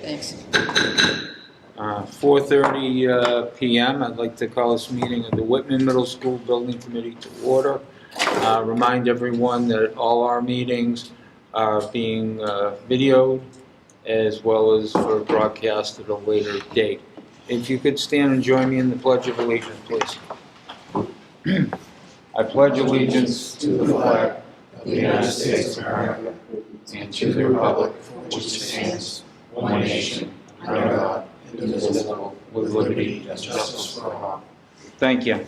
Thanks. 4:30 p.m. I'd like to call this meeting of the Whitman Middle School Building Committee to order. Remind everyone that all our meetings are being videoed as well as for broadcast at a later date. If you could stand and join me in the Pledge of Allegiance, please. I pledge allegiance to the flag of the United States of America and to the republic for which it stands, one nation, under God, indivisible, with liberty and justice for all. Thank you.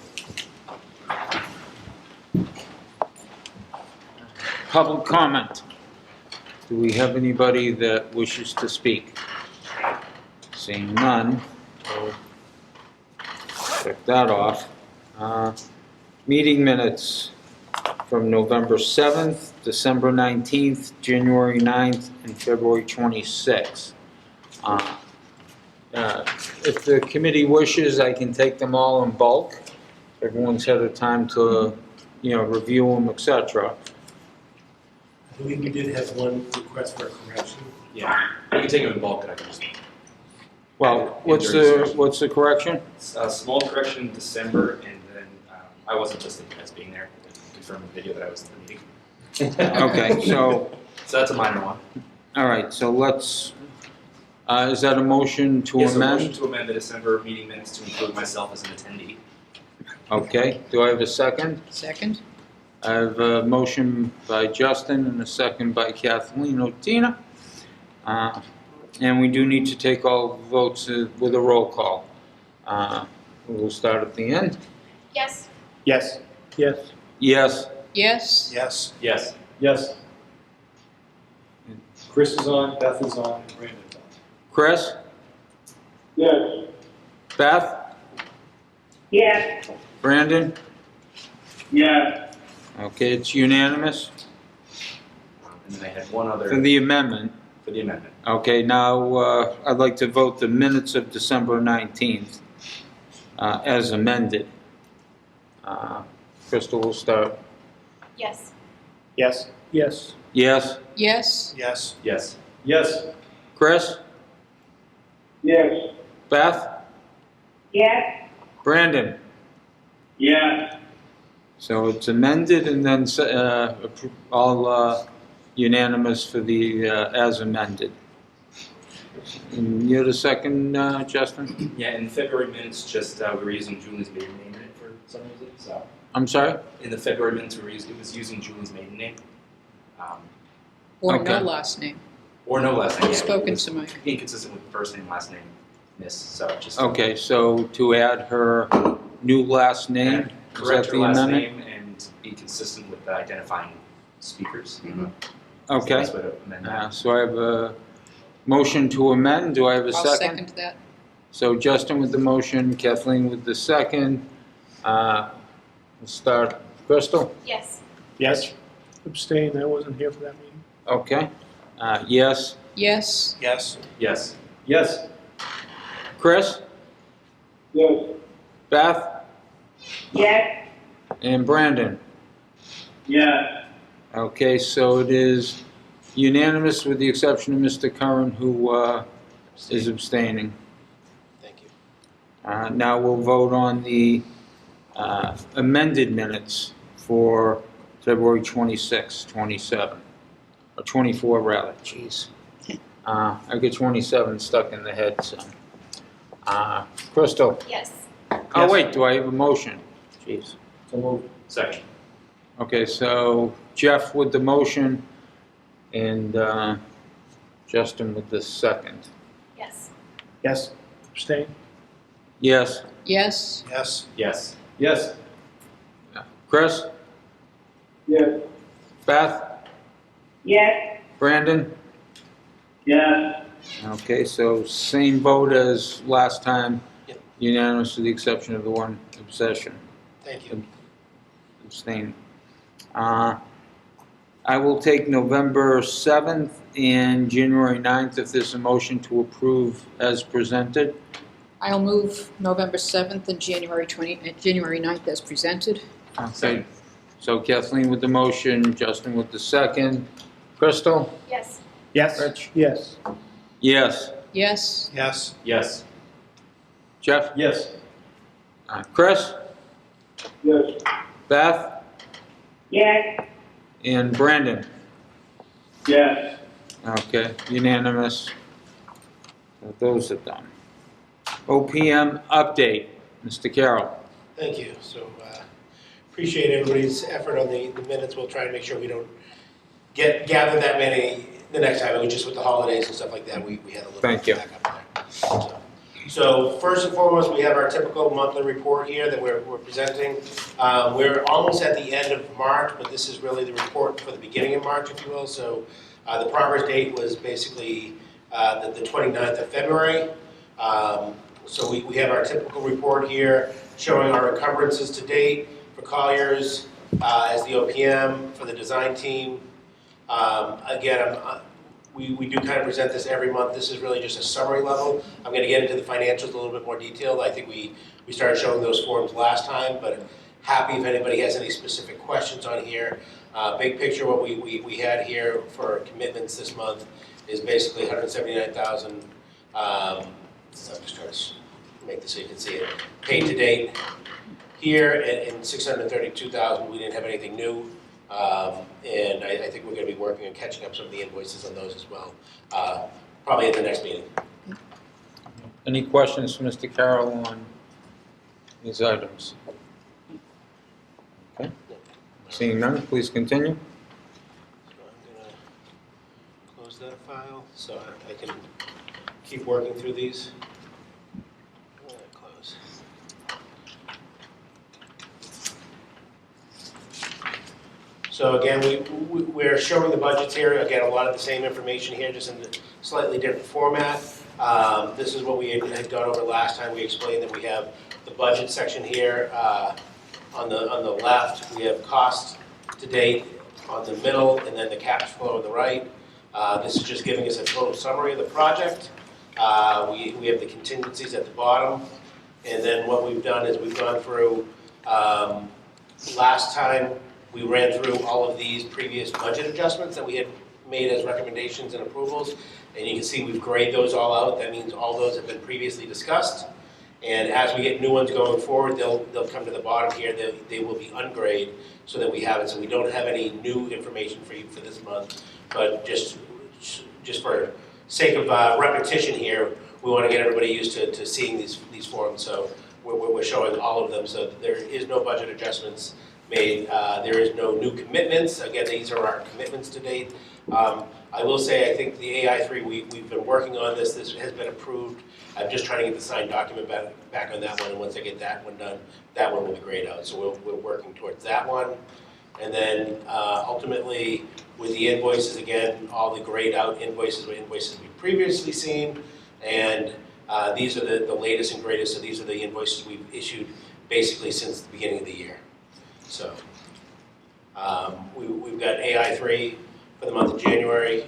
Public comment. Do we have anybody that wishes to speak? Seeing none, we'll check that off. Meeting minutes from November 7th, December 19th, January 9th, and February 26th. If the committee wishes, I can take them all in bulk. Everyone's had a time to, review them, etc. I believe we did have one request for a correction. Yeah, you can take them in bulk, and I can just. Well, what's the correction? A small correction in December, and then I wasn't listed as being there. Confirm the video that I was in the meeting. Okay, so that's a minor one. all right, so let's. Is that a motion to Yes, amend? a motion to amend the December meeting minutes to include myself as an attendee. Okay. Do I have a second? Second? I have a motion by Justin and a second by Kathleen Otina. And we do need to take all votes with a roll call. We'll start at the end. Yes. Yes. Yes. Yes. Yes? Yes. Yes. Yes. Chris is on, Beth is on, and Brandon's on. Chris? Yes. Beth? Yes. Brandon? Yes. Okay, it's unanimous And then I had one other for the amendment. for the amendment. Okay, now I'd like to vote the minutes of December 19th as amended. Crystal will start. Yes. Yes. Yes. Yes. Yes? Yes. Yes. Yes. Chris? Yes. Beth? Yes. Brandon? Yes. So it's amended and then all unanimous for the as amended. And you're the second, Justin? Yeah, in February minutes, just we were using Julie's maiden name in it for some reason. So I'm sorry? in the February minutes, it was using Julie's maiden name, Or Okay. no last name? or no last name. I've Yeah, spoken it was to Mike. inconsistent with first name, last name, miss. So just Okay, so to add her new last name, and is correct that her the last amendment? name and be consistent with identifying speakers. Mhm. Okay. That's the best way to amend that. So I have a motion to amend. Do I have a I'll second that. So Justin with the motion, Kathleen with the second. We'll start. Crystal? Yes. Yes. Abstain, I wasn't here for that meeting. Okay. Yes. Yes? Yes. Yes. Yes. Chris? Yes. Beth? Yes. And Brandon? Yes. Okay, so it is unanimous with the exception of Mr. Curran, who is abstaining. Thank you. Now we'll vote on the amended minutes for February 26, 27, or 24 rather, jeez. I get 27 stuck in the head, so. Crystal? Yes. Oh, wait, do I have a motion? Jeez. So moved. Second. Okay, so Jeff with the motion and Justin with the second. Yes. Yes. Abstain. Yes. Yes? Yes. Yes. Yes. Chris? Yes. Beth? Yes. Brandon? Yes. Okay, so same vote as last time, Yep. unanimous with the exception of the one abstention. Thank you. Abstain. I will take November 7th and January 9th if there's a motion to approve as presented. I'll move November 7th and January 9th as presented. Okay, so Kathleen with the motion, Justin with the second. Crystal? Yes. Yes. Rich? Yes. Yes. Yes. Yes. Yes. Jeff? Yes. Chris? Yes. Beth? Yes. And Brandon? Yes. Okay, unanimous. Those are done. OPM update, Mr. Carroll. Thank you. So, appreciate everybody's effort on the minutes. We'll try to make sure we don't gather that many the next time. It was just with the holidays and stuff like that, we had a little Thank you. back up there. So first and foremost, we have our typical monthly report here that we're presenting. We're almost at the end of March, but this is really the report for the beginning of March, if you will. So the progress date was basically the 29th of February. So we have our typical report here showing our encumbrances to date for Colliers as the OPM, for the design team. Again, we do kind of present this every month. This is really just a summary level. I'm going to get into the financials a little bit more detailed. I think we started showing those forms last time, but happy if anybody has any specific questions on here. Big picture, what we had here for commitments this month is basically $179,000. I'm just trying to make this so you can see it. Paid to date here, and $632,000. We didn't have anything new. And I think we're going to be working on catching up some of the invoices on those as well, probably at the next meeting. Any questions for Mr. Carroll on these items? Okay. Seeing none, please continue. So I'm going to close that file so I can keep working through these. Close. So again, we're showing the budgets here. Again, a lot of the same information here, just in a slightly different format. This is what we had gone over last time. We explained that we have the budget section here. On the left, we have costs to date on the middle, and then the cash flow on the right. This is just giving us a total summary of the project. We have the contingencies at the bottom. And then what we've done is we've gone through, last time, we ran through all of these previous budget adjustments that we had made as recommendations and approvals, and you can see we've grayed those all out. That means all those have been previously discussed, and as we get new ones going forward, they'll come to the bottom here. They will be ungrayed so that we have it. So we don't have any new information for you for this month, but just for sake of repetition here, we want to get everybody used to seeing these forms. So we're showing all of them. So there is no budget adjustments made. There is no new commitments. Again, these are our commitments to date. I will say, I think the AI3, we've been working on this. This has been approved. I'm just trying to get the signed document back on that one, and once I get that one done, that one will be grayed out. So we're working towards that one. And then ultimately, with the invoices, again, all the grayed out invoices were invoices we've previously seen, and these are the latest and greatest. So these are the invoices we've issued basically since the beginning of the year. So we've got AI3 for the month of January,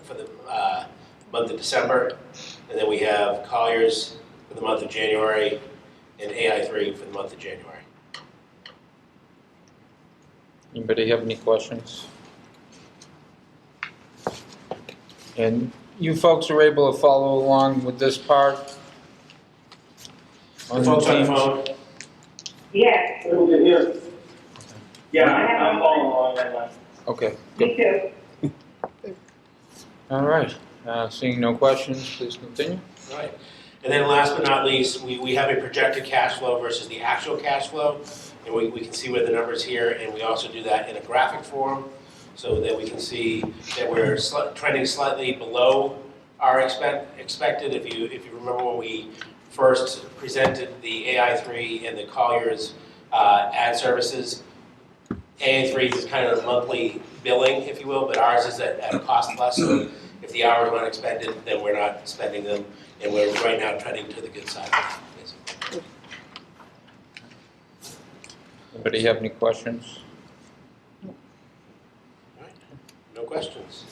for the month of December, and then we have Colliers for the month of January and AI3 for the month of January. Anybody have any questions? And you folks are able to follow along with this part? The folks on the phone? Yes. Yeah, I'm following along that line. Okay. Me too. All right. Seeing no questions, please continue. All right. And then last but not least, we have a projected cash flow versus the actual cash flow. And we can see where the numbers here, and we also do that in a graphic form so that we can see that we're trending slightly below our expected. If you remember when we first presented the AI3 and the Colliers ad services, AI3 is kind of a monthly billing, if you will, but ours is at a cost plus. So if the hours aren't expended, then we're not spending them, and we're right now trending to the good side. Basically. Anybody have any questions? All right. No questions.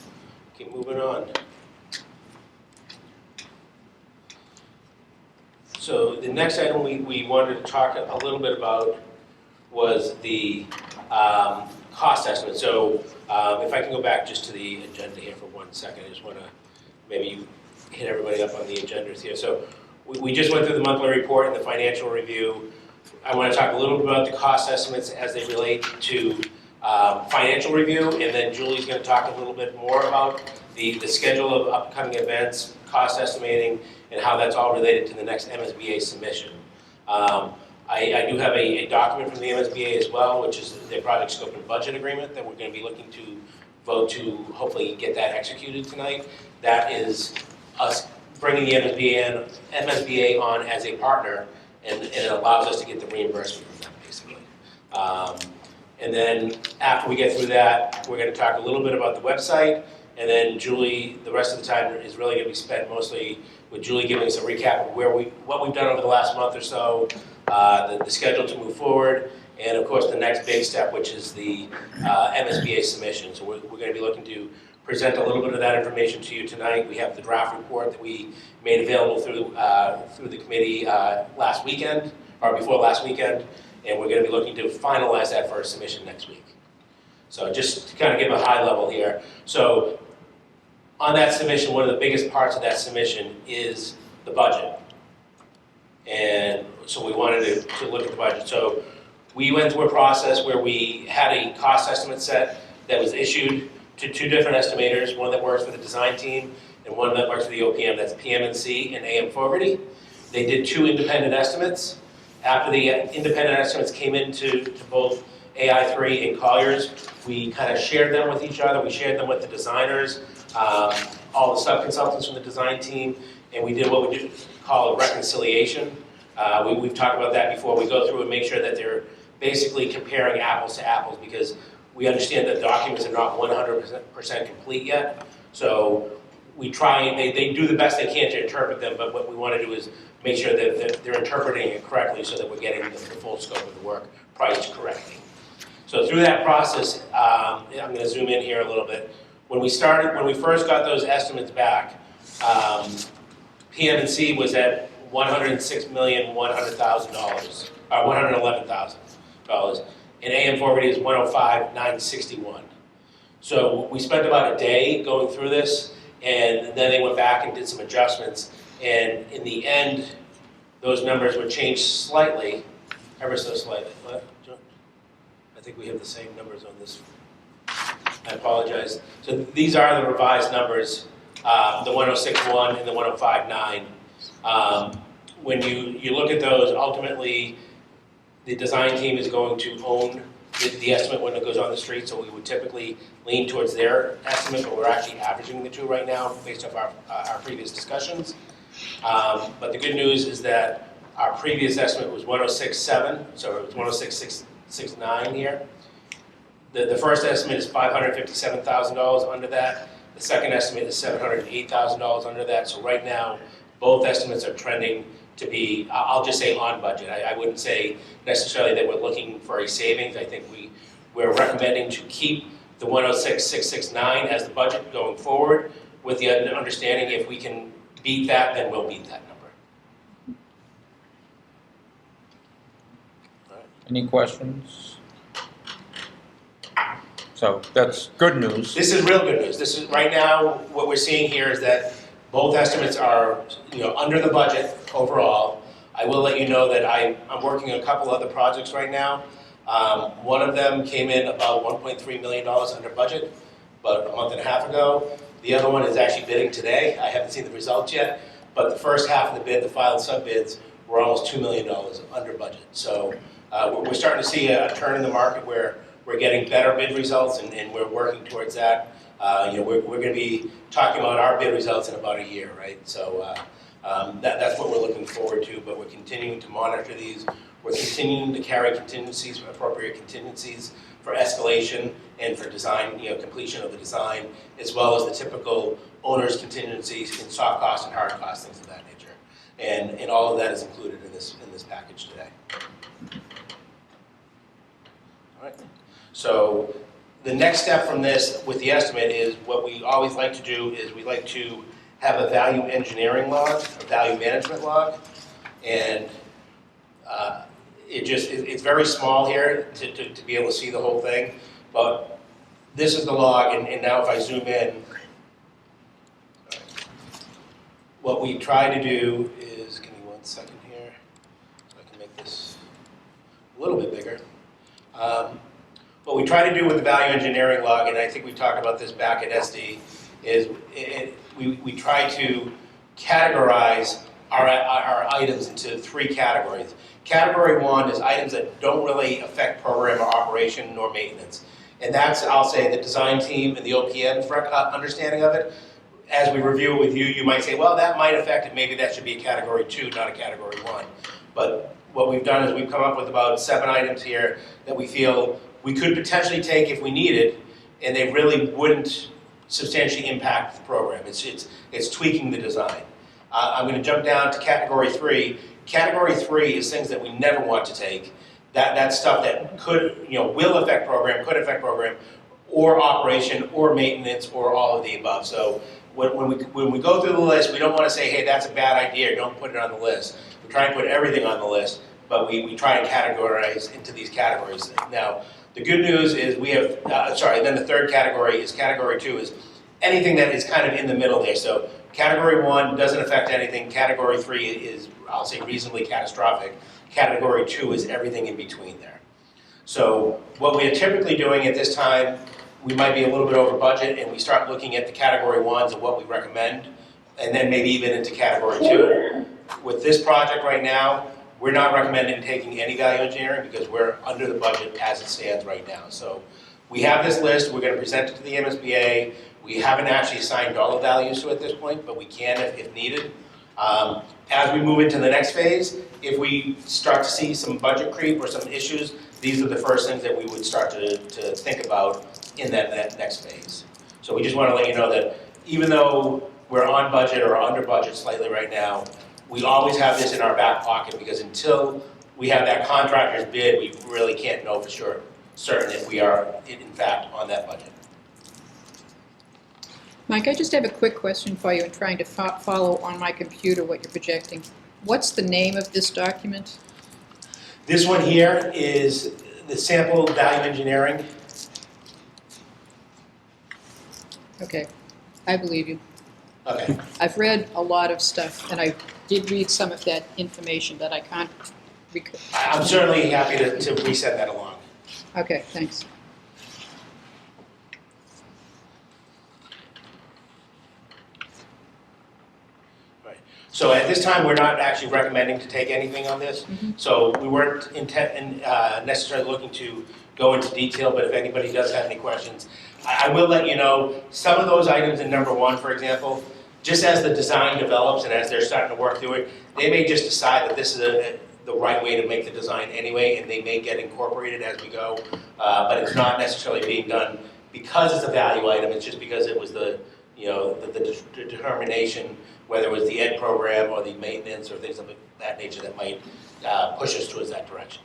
Keep moving on. So the next item we wanted to talk a little bit about was the cost estimate. So if I can go back just to the agenda here for 1 second, I just want to maybe hit everybody up on the agendas here. So we just went through the monthly report and the financial review. I want to talk a little bit about the cost estimates as they relate to financial review, and then Julie's going to talk a little bit more about the schedule of upcoming events, cost estimating, and how that's all related to the next MSBA submission. I do have a document from the MSBA as well, which is their project scope and budget agreement that we're going to be looking to vote to hopefully get that executed tonight. That is us bringing the MSBA on as a partner, and it allows us to get the reimbursement from them, basically. And then after we get through that, we're going to talk a little bit about the website, and then Julie, the rest of the time is really going to be spent mostly with Julie giving us a recap of what we've done over the last month or so, the schedule to move forward, and of course the next big step, which is the MSBA submission. So we're going to be looking to present a little bit of that information to you tonight. We have the draft report that we made available through the committee last weekend, or before last weekend, and we're going to be looking to finalize that for a submission next week. So just to kind of give a high level here. So on that submission, one of the biggest parts of that submission is the budget. And so we wanted to look at the budget. So we went through a process where we had a cost estimate set that was issued to two different estimators, one that works for the design team and one that works for the OPM, that's PM&C and AM Fogarty. They did two independent estimates. After the independent estimates came into both AI3 and Colliers, we kind of shared them with each other. We shared them with the designers, all the sub-consultants from the design team, and we did what we call a reconciliation. We've talked about that before. We go through and make sure that they're basically comparing apples to apples, because we understand that documents are not 100% complete yet. So we try, and they do the best they can to interpret them, but what we want to do is make sure that they're interpreting it correctly so that we're getting the full scope of the work priced correctly. So through that process, I'm going to zoom in here a little bit. When we first got those estimates back, PM&C was at $106,100,000, $111,000, and AM Fogarty is $105,961. So we spent about a day going through this, and then they went back and did some adjustments, and in the end, those numbers were changed slightly, ever so slightly. What? I think we have the same numbers on this. I apologize. So these are the revised numbers, the 106.1 and the 105.9. When you look at those, ultimately, the design team is going to own the estimate when it goes on the street, so we would typically lean towards their estimate, but we're actually averaging the two right now based off our previous discussions. But the good news is that our previous estimate was 106.7, so it was 106.669 here. The first estimate is $557,000 under that. The second estimate is $708,000 under that. So right now, both estimates are trending to be, I'll just say on budget. I wouldn't say necessarily that we're looking for a savings. I think we're recommending to keep the 106,669 as the budget going forward, with the understanding if we can beat that, then we'll beat that number. All right. Any questions? So that's good news. This is real good news. This is, right now, what we're seeing here is that both estimates are, under the budget overall. I will let you know that I'm working on a couple other projects right now. One of them came in about $1.3 million under budget about a month and a half ago. The other one is actually bidding today. I haven't seen the results yet, but the first half of the bid, the filed sub-bids, were almost $2 million under budget. So we're starting to see a turn in the market where we're getting better bid results, and we're working towards that. We're going to be talking about our bid results in about a year, right? So that's what we're looking forward to, but we're continuing to monitor these. We're continuing to carry contingencies, appropriate contingencies for escalation and for design, completion of the design, as well as the typical owner's contingencies in soft costs and hard costs, things of that nature. And all of that is included in this package today. All right. So the next step from this with the estimate is what we always like to do is we like to have a value engineering log, a value management log, and it's very small here to be able to see the whole thing, but this is the log, and now if I zoom in, what we try to do is, give me 1 second here, so I can make this a little bit bigger. What we try to do with the value engineering log, and I think we talked about this back at SD, is we try to categorize our items into 3 categories. Category 1 is items that don't really affect program or operation nor maintenance. And that's, I'll say, the design team and the OPM's understanding of it. As we review it with you, you might say, well, that might affect it, maybe that should be a category 2, not a category 1. But what we've done is we've come up with about 7 items here that we feel we could potentially take if we needed, and they really wouldn't substantially impact the program. It's tweaking the design. I'm going to jump down to category 3. Category 3 is things that we never want to take. That's stuff that could, will affect program, could affect program, or operation, or maintenance, or all of the above. So when we go through the list, we don't want to say, hey, that's a bad idea, don't put it on the list. We try and put everything on the list, but we try and categorize into these categories. Now, the good news is we have, then the third category is category 2 is anything that is kind of in the middle there. So category 1 doesn't affect anything. Category 3 is, I'll say, reasonably catastrophic. Category 2 is everything in between there. So what we are typically doing at this time, we might be a little bit over budget, and we start looking at the category 1s and what we recommend, and then maybe even into category 2. With this project right now, we're not recommending taking any value engineering because we're under the budget as it stands right now. So we have this list, we're going to present it to the MSBA. We haven't actually assigned dollar values to it at this point, but we can if needed. As we move into the next phase, if we start to see some budget creep or some issues, these are the first things that we would start to think about in that next phase. So we just want to let you know that even though we're on budget or under budget slightly right now, we always have this in our back pocket because until we have that contractor's bid, we really can't know for sure, certain if we are in fact on that budget. Mike, I just have a quick question for you in trying to follow on my computer what you're projecting. What's the name of this document? This one here is the sample value engineering. Okay, I believe you. Okay. I've read a lot of stuff, and I did read some of that information, but I can't I'm certainly happy to reset that along. Okay, thanks. So at this time, we're not actually recommending to take anything on this. So we weren't necessarily looking to go into detail, but if anybody does have any questions, I will let you know, some of those items in number 1, for example, just as the design develops and as they're starting to work through it, they may just decide that this is the right way to make the design anyway, and they may get incorporated as we go, but it's not necessarily being done because it's a value item, it's just because it was the determination, whether it was the ed program or the maintenance or things of that nature that might push us towards that direction.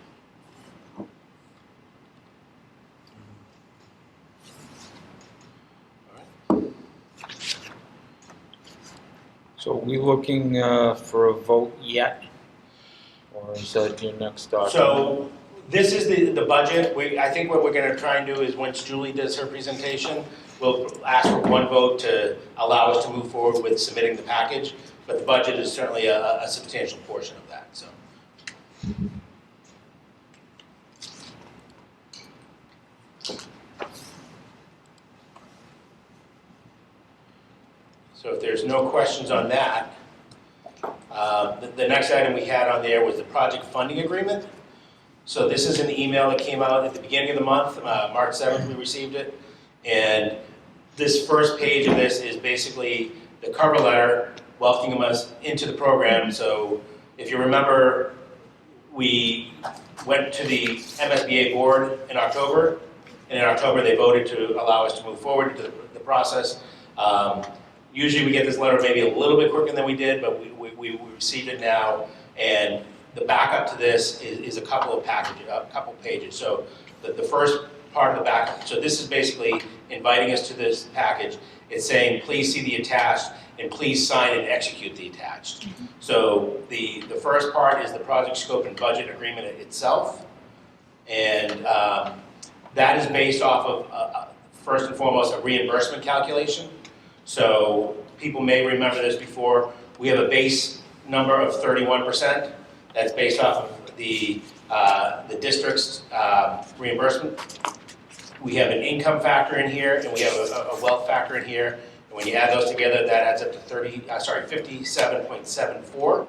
So are we looking for a vote yet? Or is that your next document? So this is the budget. I think what we're going to try and do is once Julie does her presentation, we'll ask for one vote to allow us to move forward with submitting the package. But the budget is certainly a substantial portion of that. So if there's no questions on that, the next item we had on there was the project funding agreement. So this is an email that came out at the beginning of the month, March 7th we received it. And this first page of this is basically the cover letter welcoming us into the program. So if you remember, we went to the MSBA board in October, and in October they voted to allow us to move forward into the process. Usually we get this letter maybe a little bit quicker than we did, but we received it now, and the backup to this is a couple of pages. So the first part of the backup, so this is basically inviting us to this package. It's saying, please see the attached, and please sign and execute the attached. So the first part is the project scope and budget agreement itself, and that is based off of, first and foremost, a reimbursement calculation. So people may remember this before. we have a base number of 31%. That's based off of the district's reimbursement. We have an income factor in here, and we have a wealth factor in here. And when you add those together, that adds up to 57.74.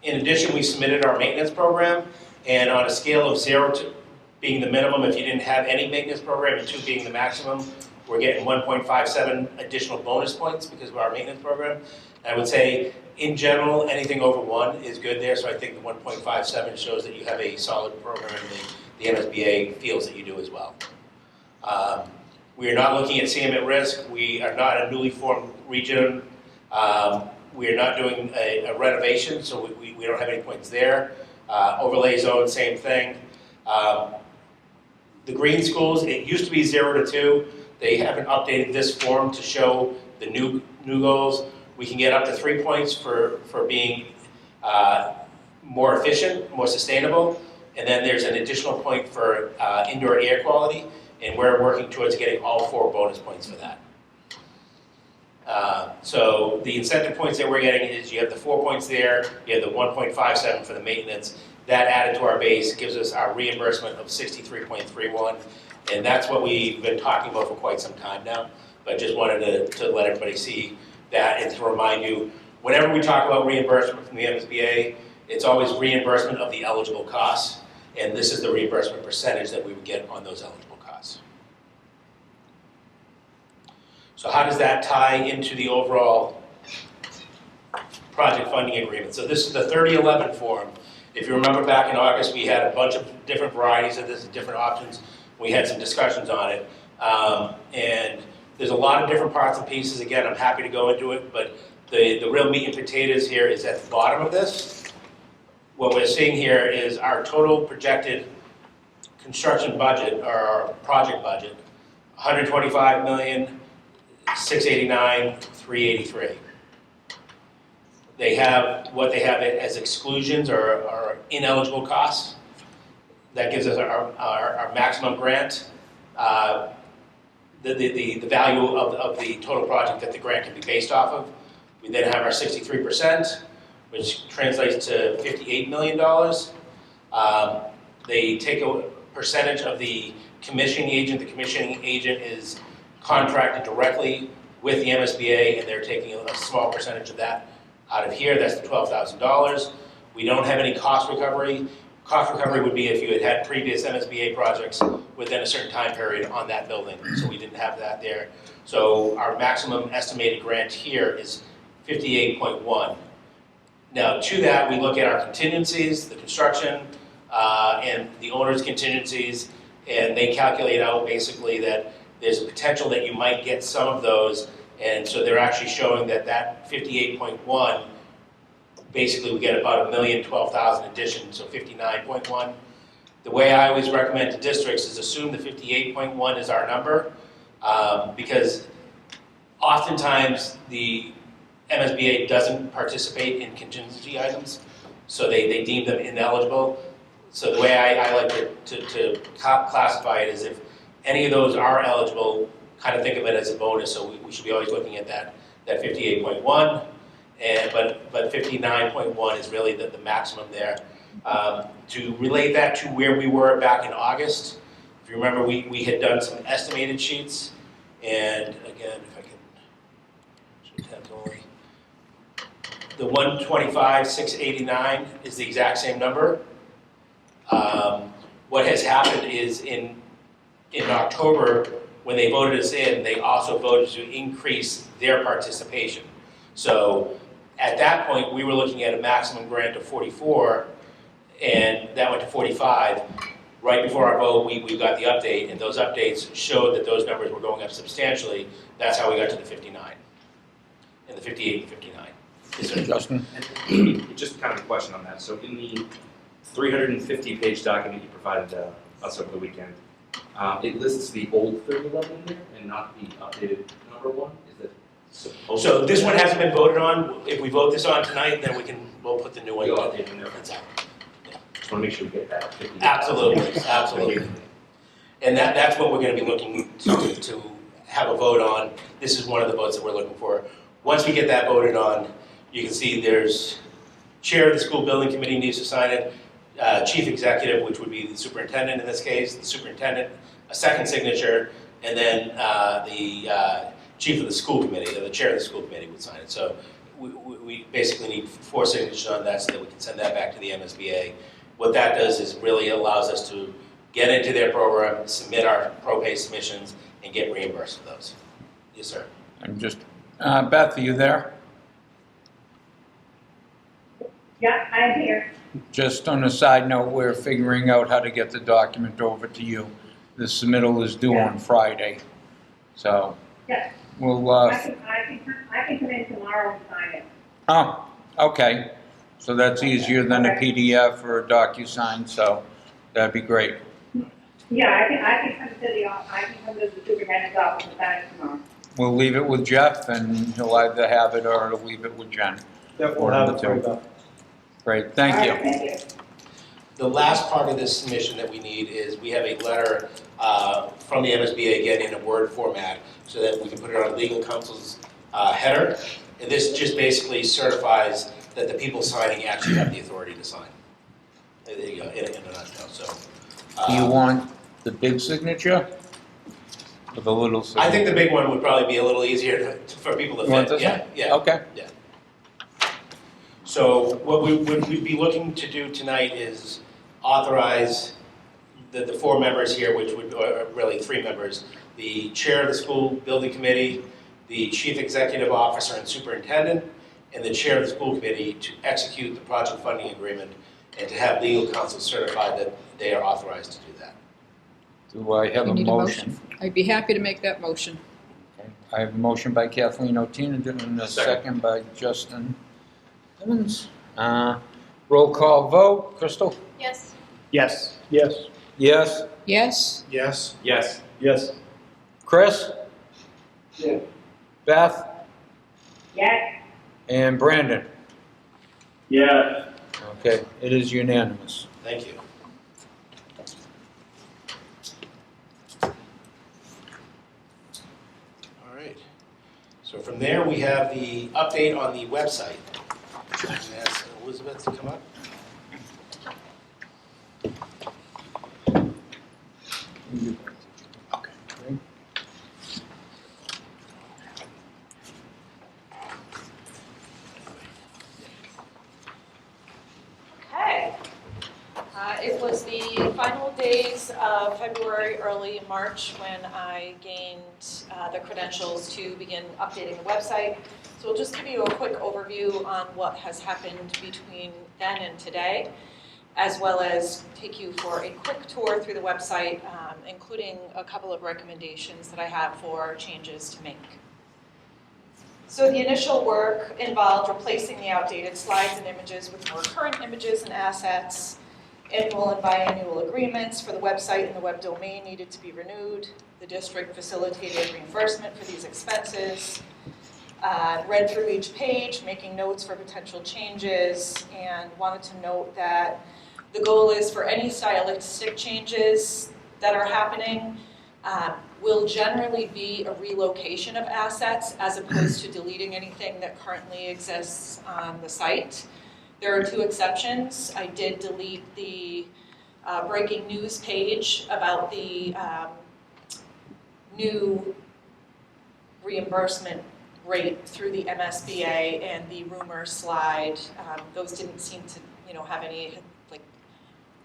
In addition, we submitted our maintenance program, and on a scale of 0 to being the minimum, if you didn't have any maintenance program, and 2 being the maximum, we're getting 1.57 additional bonus points because of our maintenance program. And I would say, in general, anything over 1 is good there, so I think the 1.57 shows that you have a solid program, and the MSBA feels that you do as well. We are not looking at CM at risk. We are not a newly formed region. We are not doing a renovation, so we don't have any points there. Overlay zone, same thing. The green schools, it used to be 0 to 2. They haven't updated this form to show the new goals. We can get up to 3 points for being more efficient, more sustainable. And then there's an additional point for indoor air quality. And we're working towards getting all 4 bonus points for that. So the incentive points that we're getting is you have the 4 points there, you have the 1.57 for the maintenance. That added to our base gives us our reimbursement of 63.31. And that's what we've been talking about for quite some time now. But just wanted to let everybody see that and to remind you, whenever we talk about reimbursement from the MSBA, it's always reimbursement of the eligible costs. And this is the reimbursement percentage that we would get on those eligible costs. So how does that tie into the overall project funding agreement? So this is the 3011 form. If you remember back in August, we had a bunch of different varieties of this, different options. We had some discussions on it. And there's a lot of different parts and pieces. Again, I'm happy to go into it, but the real meat and potatoes here is at the bottom of this. What we're seeing here is our total projected construction budget, or our project budget, $125,689,383. They have what they have as exclusions or ineligible costs. That gives us our maximum grant, the value of the total project that the grant can be based off of. We then have our 63%, which translates to $58 million. They take a percentage of the commissioning agent. The commissioning agent is contracted directly with the MSBA, and they're taking a small percentage of that out of here. That's the $12,000. We don't have any cost recovery. Cost recovery would be if you had had previous MSBA projects within a certain time period on that building, so we didn't have that there. So our maximum estimated grant here is 58.1. Now, to that, we look at our contingencies, the construction, and the owner's contingencies, and they calculate out basically that there's a potential that you might get some of those, and so they're actually showing that 58.1, basically we get about 1,012,000 addition, so 59.1. The way I always recommend to districts is assume the 58.1 is our number, because oftentimes the MSBA doesn't participate in contingency items, so they deem them ineligible. So the way I like to classify it is if any of those are eligible, kind of think of it as a bonus, so we should be always looking at that 58.1, but 59.1 is really the maximum there. To relate that to where we were back in August, if you remember, we had done some estimated sheets, and again, if I can, the 125,689 is the exact same number. What has happened is in October, when they voted us in, they also voted to increase their participation. So at that point, we were looking at a maximum grant of 44, and that went to 45. Right before our vote, we got the update, and those updates showed that those numbers were going up substantially. That's how we got to the 59, and the 58 and 59. Justin? Just kind of a question on that. So in the 350-page document you provided us over the weekend, it lists the old 3011 in there and not the updated number one. Is that supposed to? So this one hasn't been voted on. If we vote this on tonight, then we'll put the new one You'll on. update in there. That's out. Just want to make sure we get that. 50. Absolutely, absolutely. And that's what we're going to be looking to have a vote on. This is one of the votes that we're looking for. Once we get that voted on, You can see there's chair of the school building committee needs to sign it, chief executive, which would be the superintendent in this case, the superintendent, a second signature, and then the chief of the school committee, or the chair of the school committee would sign it. So we basically need 4 signatures on that so that we can send that back to the MSBA. What that does is really allows us to get into their program, submit our pro-pay submissions, and get reimbursed for those. Yes, sir. I'm just, Beth, are you there? Yeah, I'm here. Just on a side note, we're figuring out how to get the document over to you. The submittal is due on Friday, so Yeah. we'll, I can come in tomorrow and sign it. oh, okay. So that's easier than a Okay. PDF or a DocuSign, so that'd be great. Yeah, I can come to the superintendent's office and sign it tomorrow. We'll leave it with Jeff, and he'll either have it or he'll leave it with Jen. Yep, we'll have it for you, Beth. Great, thank All you. right, thank you. The last part of this submission that we need is we have a letter from the MSBA again in a Word format so that we can put it on legal counsel's header. And this just basically certifies that the people signing actually have the authority to sign. There you go, in a nutshell, so. Do you want the big signature or the little signature? I think the big one would probably be a little easier for people to You want fit. this Yeah, one? yeah. Okay. So what we'd be looking to do tonight is authorize the 4 members here, which would, or really 3 members, the chair of the school building committee, the chief executive officer and superintendent, and the chair of the school committee to execute the project funding agreement and to have legal counsel certify that they are authorized to do that. Do I have You a need motion? I'd be happy to make that motion. Okay. I have a motion by Kathleen Otina, and a second by Justin Evans. Roll call vote. Crystal? Yes. Yes. Yes. Yes. Yes? Yes. Yes. Yes. Chris? Yeah. Beth? Yes. And Brandon? Yes. Okay, it is unanimous. Thank you. All right. So from there, we have the update on the website. I'm going to ask Elizabeth to come up. Okay. great. Okay. It was the final days of February, early March, when I gained the credentials to begin updating the website. So we'll just give you a quick overview on what has happened between then and today, as well as take you for a quick tour through the website, including a couple of recommendations that I have for changes to make. So the initial work involved replacing the outdated slides and images with more current images and assets. Annual and biannual agreements for the website and the web domain needed to be renewed. The district facilitated reimbursement for these expenses. Read through each page, making notes for potential changes, and wanted to note that the goal is for any stylistic changes that are happening will generally be a relocation of assets as opposed to deleting anything that currently exists on the site. There are 2 exceptions. I did delete the breaking news page about the new reimbursement rate through the MSBA and the rumor slide. Those didn't seem to, have any like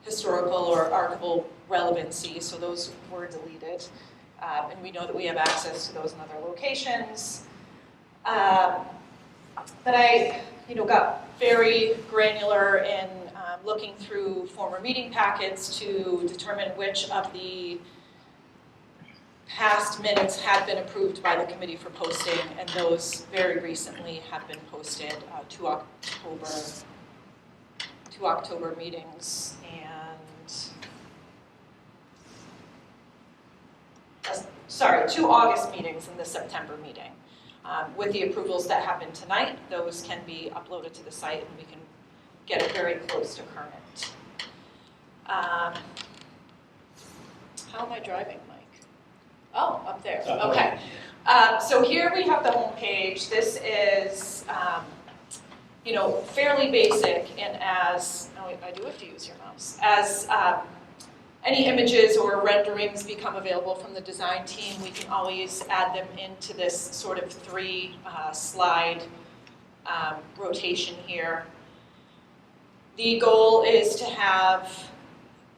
historical or archival relevancy, so those were deleted. And we know that we have access to those in other locations. But I, got very granular in looking through former meeting packets to determine which of the past minutes had been approved by the committee for posting, and those very recently have been posted to October meetings, and 2 August meetings and the September meeting. With the approvals that happened tonight, those can be uploaded to the site and we can get it very close to current. How am I driving, Mike? Oh, up there, Uh-oh. okay. So here we have the home page. This is, the website, the web domain, the email address, the fairly basic, and as, oh, I do have to use your mouse, as any images or renderings become available from the design team, we can always add them into this sort of 3-slide rotation here. The goal is to have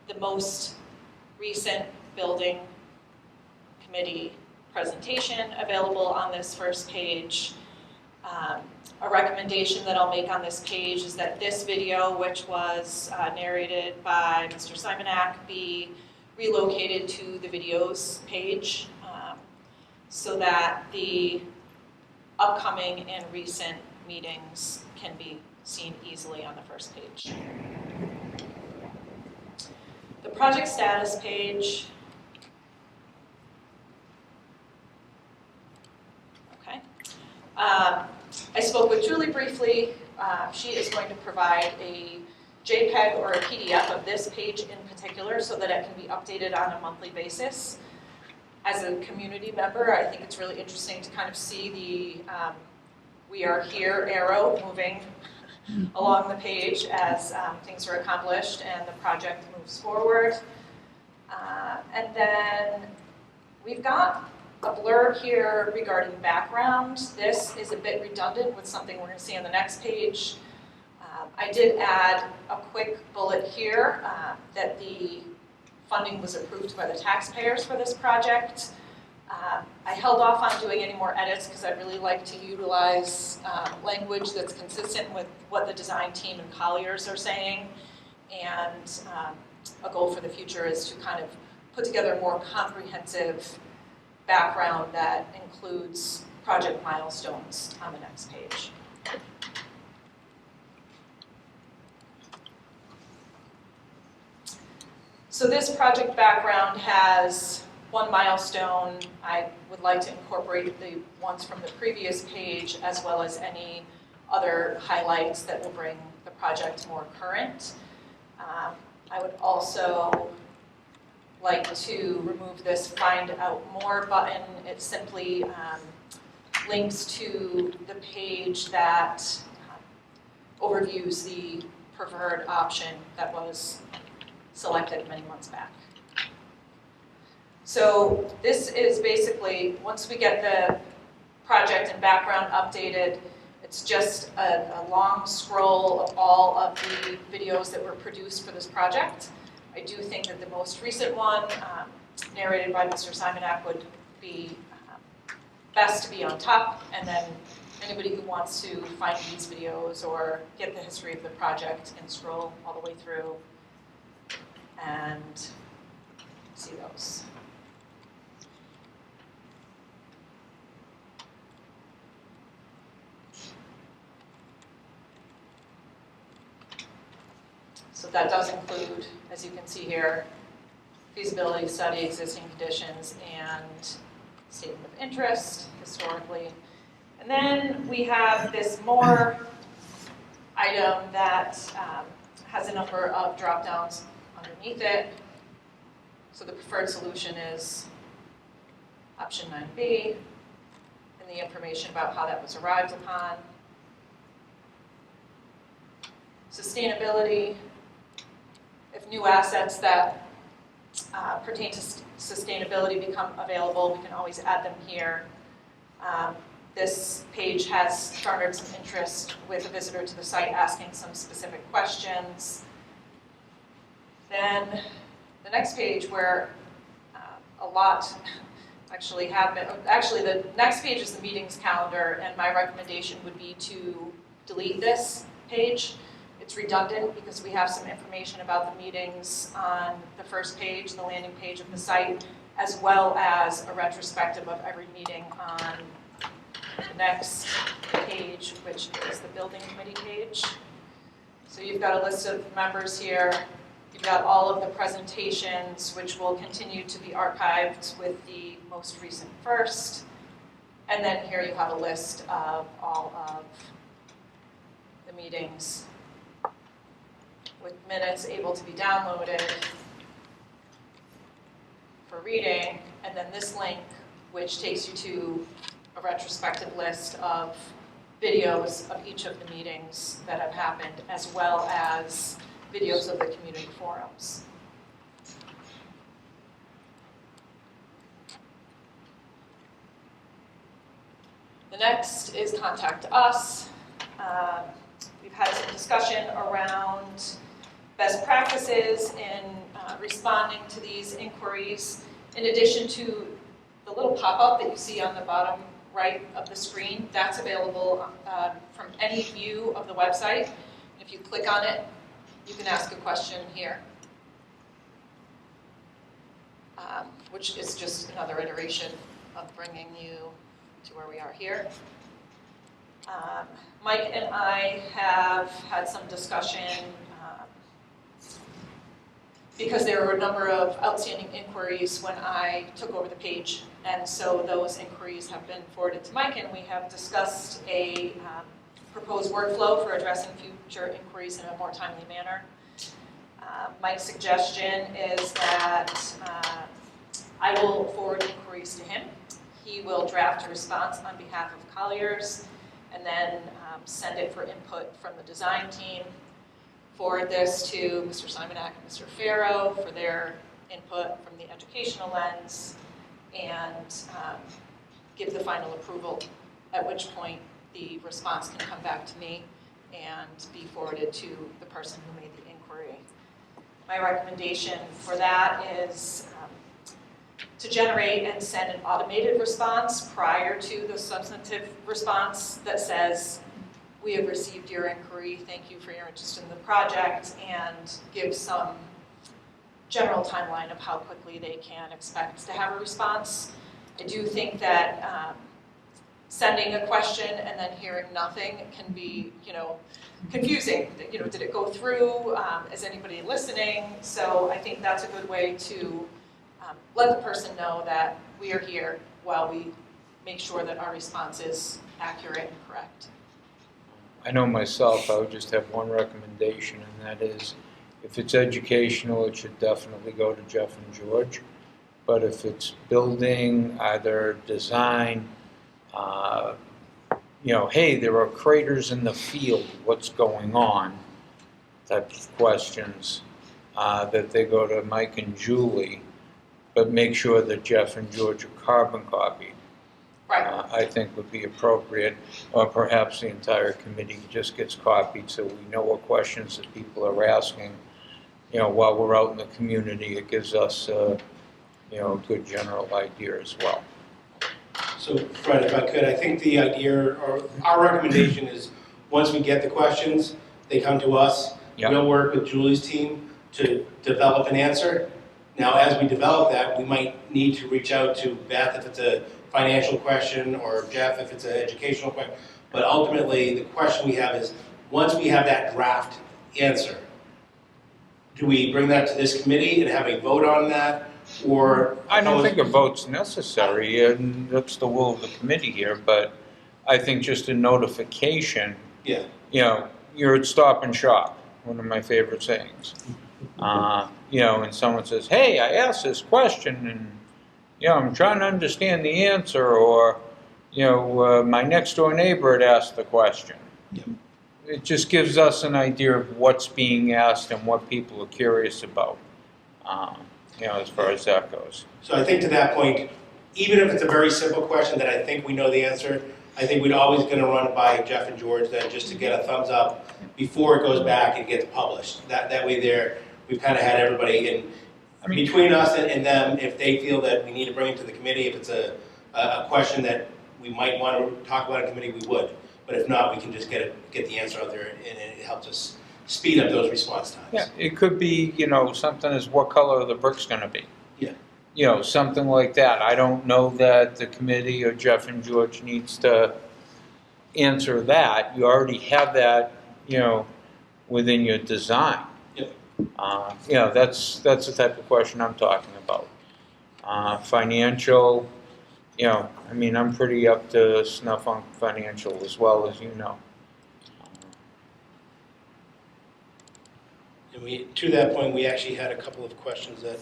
the most recent building committee presentation available on this first page. A recommendation that I'll make on this page is that this video, which was narrated by Mr. Simonak, be relocated to the videos page so that the upcoming and recent meetings can be seen easily on the first page. The project status page. Okay. I spoke with Julie briefly. She is going to provide a JPEG or a PDF of this page in particular so that it can be updated on a monthly basis. As a community member, I think it's really interesting to kind of see the "we are here" arrow moving along the page as things are accomplished and the project moves forward. And then we've got a blurb here regarding background. This is a bit redundant with something we're going to see on the next page. I did add a quick bullet here that the funding was approved by the taxpayers for this project. I held off on doing any more edits because I'd really like to utilize language that's consistent with what the design team and Colliers are saying. And a goal for the future is to kind of put together a more comprehensive background that includes project milestones on the next page. So this project background has one milestone. I would like to incorporate the ones from the previous page as well as any other highlights that will bring the project more current. I would also like to remove this Find Out More button. It simply links to the page that overviews the preferred option that was selected many months back. So this is basically, once we get the project and background updated, it's just a long scroll of all of the videos that were produced for this project. I do think that the most recent one, narrated by Mr. Simonak, would be best to be on top, and then anybody who wants to find these videos or get the history of the project can scroll all the way through and see those. So that does include, as you can see here, feasibility study, existing conditions, and statement of interest historically. And then we have this more item that has a number of drop-downs underneath it. So the preferred solution is option 9B, and the information about how that was arrived upon. Sustainability. If new assets that pertain to sustainability become available, we can always add them here. This page has garnered some interest with a visitor to the site asking some specific questions. Then the next page where a lot actually happened. Actually, the next page is the meetings calendar, and my recommendation would be to delete this page. It's redundant because we have some information about the meetings on the first page, the landing page of the site, as well as a retrospective of every meeting on the next page, which is the building committee page. So you've got a list of members here. You've got all of the presentations, which will continue to be archived with the most recent first. And then here you have a list of all of the meetings with minutes able to be downloaded for reading, and then this link, which takes you to a retrospective list of videos of each of the meetings that have happened, as well as videos of the community forums. The next is contact us. We've had some discussion around best practices in responding to these inquiries. In addition to the little pop-up that you see on the bottom right of the screen, that's available from any view of the website. If you click on it, you can ask a question here, which is just another iteration of bringing you to where we are here. Mike and I have had some discussion because there were a number of outstanding inquiries when I took over the page, and so those inquiries have been forwarded to Mike, and we have discussed a proposed workflow for addressing future inquiries in a more timely manner. Mike's suggestion is that I will forward inquiries to him. He will draft a response on behalf of Colliers and then send it for input from the design team. Forward this to Mr. Simonak and Mr. Farrow for their input from the educational lens, and give the final approval, at which point the response can come back to me and be forwarded to the person who made the inquiry. My recommendation for that is to generate and send an automated response prior to the substantive response that says, "We have received your inquiry, thank you for your interest in the project," and give some general timeline of how quickly they can expect to have a response. I do think that sending a question and then hearing nothing can be, confusing. Did it go through? Is anybody listening? So I think that's a good way to let the person know that we are here while we make sure that our response is accurate and correct. I know myself, I would just have one recommendation, and that is, if it's educational, it should definitely go to Jeff and George. But if it's building, either design, hey, there are craters in the field, what's going on, type of questions, that they go to Mike and Julie, but make sure that Jeff and George are carbon copied. Right. I think would be appropriate, or perhaps the entire committee just gets copied so we know what questions that people are asking. While we're out in the community, it gives us, a good general idea as well. So, Fred, if I could, I think the idea, or our recommendation is, once we get the questions, they come to us. Yep. We'll work with Julie's team to develop an answer. Now, as we develop that, we might need to reach out to Beth if it's a financial question, or Jeff if it's an educational question. But ultimately, the question we have is, once we have that draft answer, do we bring that to this committee and have a vote on that? Or I don't think a vote's necessary, and that's the will of the committee here, but I think just a notification, Yeah. You're at Stop and Shop, one of my favorite sayings. And someone says, "Hey, I asked this question, and I'm trying to understand the answer," or my next door neighbor had asked the question. Yep. It just gives us an idea of what's being asked and what people are curious about, as far as that goes. So I think to that point, even if it's a very simple question that I think we know the answer, I think we'd always going to run it by Jeff and George then, just to get a thumbs up before it goes back and gets published. That way we've kind of had everybody in. Between us and them, if they feel that we need to bring it to the committee, if it's a question that we might want to talk about in committee, we would. But if not, we can just get the answer out there, and it helps us speed up those response times. Yeah, it could be, something as what color are the bricks going to be? Yeah. Something like that. I don't know that the committee or Jeff and George needs to answer that. You already have that, within your design. Yep. That's the type of question I'm talking about. Financial, I'm pretty up to snuff on financial as well, as you know. And to that point, we actually had a couple of questions that.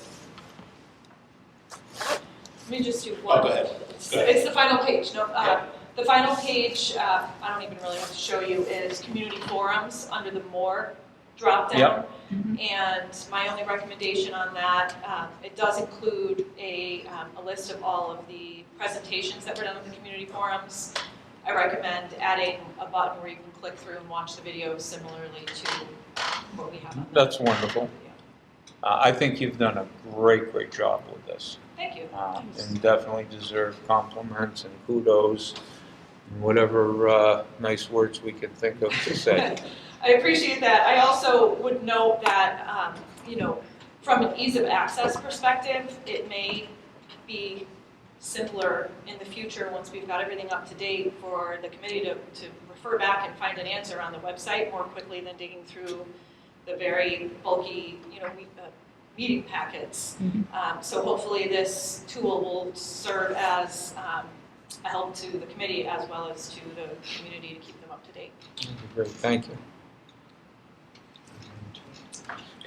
Let me just do one. Oh, go ahead. Go ahead. It's the final page. No, Yeah. The final page, I don't even really have to show you, is community forums under the More drop-down. Yep. And my only recommendation on that, it does include a list of all of the presentations that were done at the community forums. I recommend adding a button where you can click through and watch the videos similarly to what we have on That's wonderful. Yeah. I think you've done a great job with this. Thank you. And definitely deserve compliments and kudos and whatever nice words we can think of to say. I appreciate that. I also would note that, from an ease of access perspective, it may be simpler in the future once we've got everything up to date for the committee to refer back and find an answer on the website more quickly than digging through the very bulky, meeting packets. So hopefully this tool will serve as a help to the committee as well as to the community to keep them up to date. Great, thank you.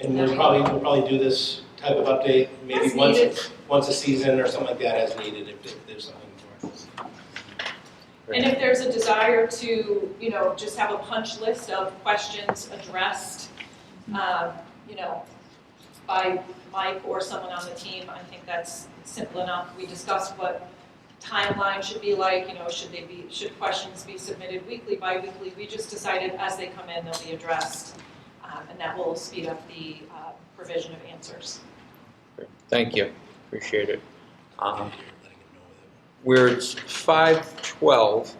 And we'll probably do this type of update maybe As needed. once a season or something like that as needed if there's something for us. And if there's a desire to, just have a punch list of questions addressed, by Mike or someone on the team, I think that's simple enough. We discussed what timeline should be like, should questions be submitted weekly, bi-weekly? We just decided as they come in, they'll be addressed, and that will speed up the provision of answers. Great. Thank you, appreciate it. We're 5:12,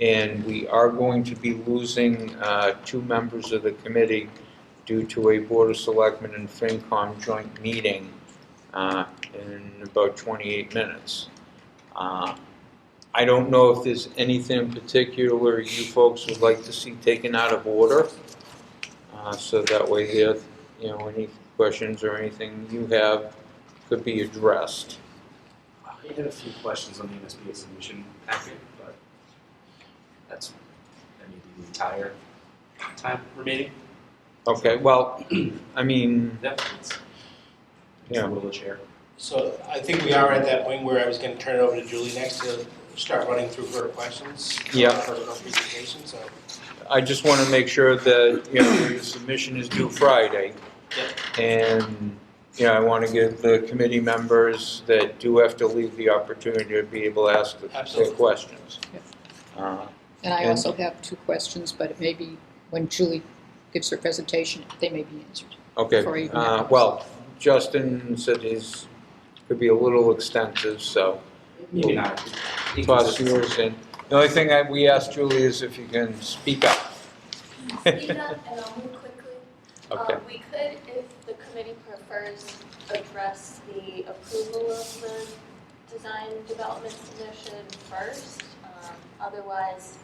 and we are going to be losing 2 members of the committee due to a Board of Selectmen and FinCom joint meeting in about 28 minutes. I don't know if there's anything in particular you folks would like to see taken out of order, so that way if any questions or anything you have could be addressed. I had a few questions on the MSBA submission packet, but that may be the entire time remaining. Okay, well, I mean, Yep. It's Yeah. a little chair. So I think we are at that point where I was going to turn it over to Julie next to start running through her questions. Yeah. For her presentation, so. I just want to make sure that, the submission is due Friday. Yep. And, I want to give the committee members that do have to leave the opportunity to be able to ask the Absolutely. questions. Yep. Uh, And I And- also have 2 questions, but it may be when Julie gives her presentation, they may be answered. Okay, Before you even have well, Justin said his could be a little extensive, so Maybe not. toss yours in. The only thing we ask Julie is if you can speak up. Speak up and I'll move quickly. Okay. We could, if the committee prefers, address the approval of the design development submission first. Otherwise,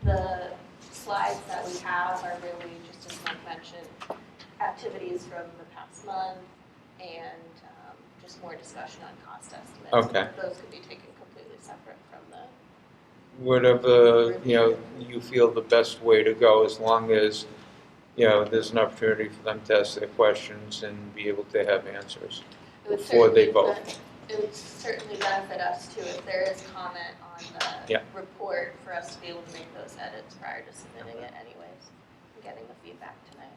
the slides that we have are really, just as Mike mentioned, activities from the past month and just more discussion on cost estimates. Okay. Those could be taken completely separate from the. Whatever, you feel the best way to go, as long as, there's an opportunity for them to ask their questions and be able to have answers It would before they certainly vote. It would certainly benefit us too, if there is comment on the Yeah. report, for us to be able to make those edits prior to submitting it anyways, and getting the feedback tonight.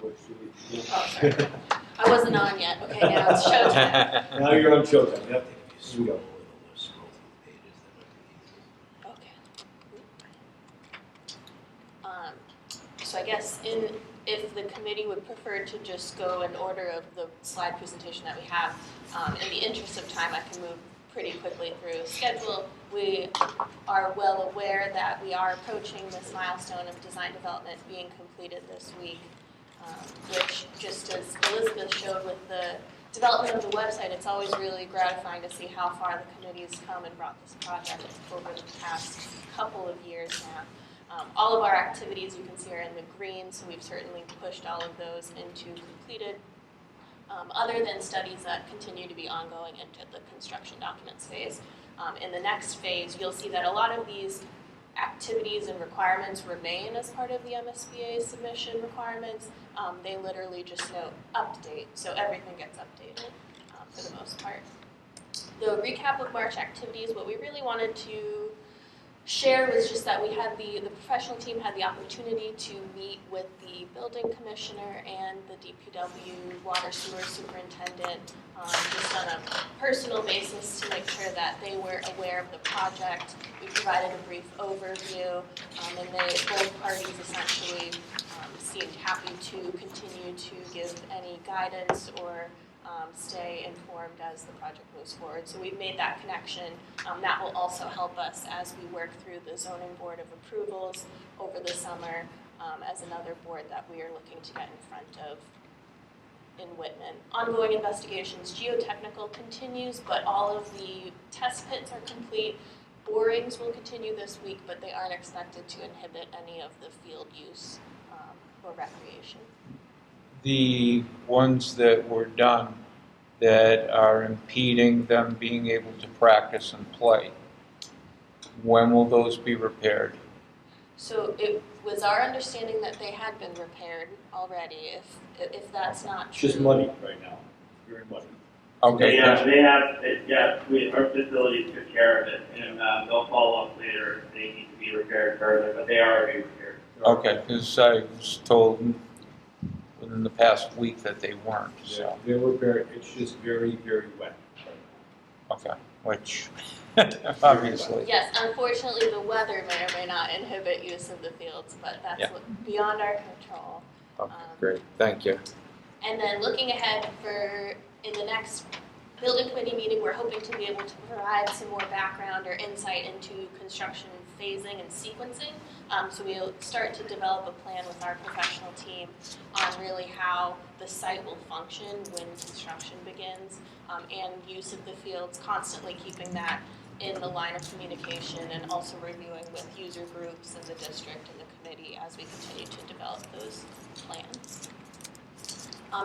Oh, sorry. I wasn't on yet. Okay, now it's showtime. Now you're on showtime, yep. Here we go. Okay. So I guess if the committee would prefer to just go in order of the slide presentation that we have, in the interest of time, I can move pretty quickly through the schedule. We are well aware that we are approaching this milestone of design development being completed this week, which, just as Elizabeth showed with the development of the website, it's always really gratifying to see how far the committee's come and brought this project over the past couple of years now. All of our activities, you can see, are in the green, so we've certainly pushed all of those into completed, other than studies that continue to be ongoing into the construction documents phase. In the next phase, you'll see that a lot of these activities and requirements remain as part of the MSBA submission requirements. They literally just note update, so everything gets updated for the most part. the recap of March activities, what we really wanted to share was just that we had the professional team had the opportunity to meet with the building commissioner and the DPW water sewer superintendent, just on a personal basis to make sure that they were aware of the project. We provided a brief overview, and both parties essentially seemed happy to continue to give any guidance or stay informed as the project moves forward. So we've made that connection. That will also help us as we work through the zoning board of approvals over the summer as another board that we are looking to get in front of in Whitman. Ongoing investigations, geotechnical continues, but all of the test pits are complete. Borings will continue this week, but they aren't expected to inhibit any of the field use or recreation. The ones that were done that are impeding them being able to practice and play, when will those be repaired? So it was our understanding that they had been repaired already. If that's not It's true, just muddy right now, very muddy. Okay, Our facility took care of it, and they'll follow up later if they need to be repaired further, but they are already repaired. okay, because I was told within the past week that they weren't, so, They're repaired, it's just very, very wet. okay, which, obviously. yes, unfortunately, the weather may or may not inhibit use of the fields, but that's Yeah. beyond our control. Okay, great, thank you. And then looking ahead in the next building committee meeting, we're hoping to be able to provide some more background or insight into construction phasing and sequencing. So we'll start to develop a plan with our professional team on really how the site will function when construction begins, and use of the fields, constantly keeping that in the line of communication and also reviewing with user groups in the district and the committee as we continue to develop those plans.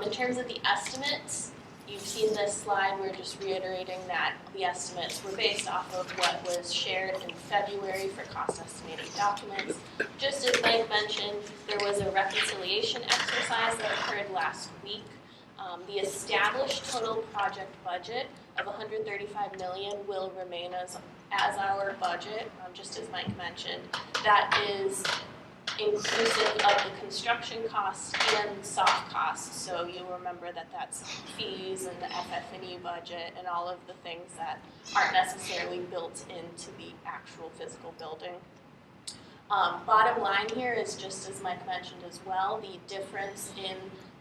In terms of the estimates, you've seen this slide. We're just reiterating that the estimates were based off of what was shared in February for cost estimating documents. Just as Mike mentioned, there was a reconciliation exercise that occurred last week. The established total project budget of $135 million will remain as our budget, just as Mike mentioned. That is inclusive of the construction costs and soft costs. So you'll remember that that's fees and the FF&E budget and all of the things that aren't necessarily built into the actual physical building. Bottom line here is, just as Mike mentioned as well, the difference in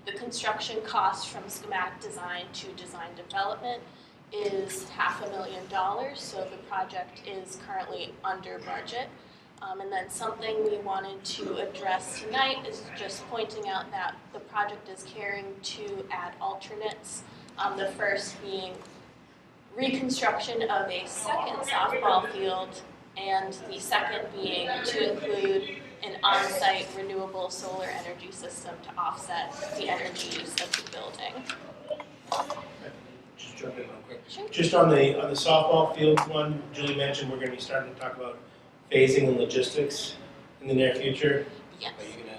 the construction costs from schematic design to design development is $500,000, so the project is currently under budget. And then something we wanted to address tonight is just pointing out that the project is caring to add alternates. The first being reconstruction of a second softball field, and the second being to include an on-site renewable solar energy system to offset the energy use of the building. Just jump in real quick. Sure. Just on the softball field one, Julie mentioned we're going to be starting to talk about phasing and logistics in the near future. Yes. Are you going to?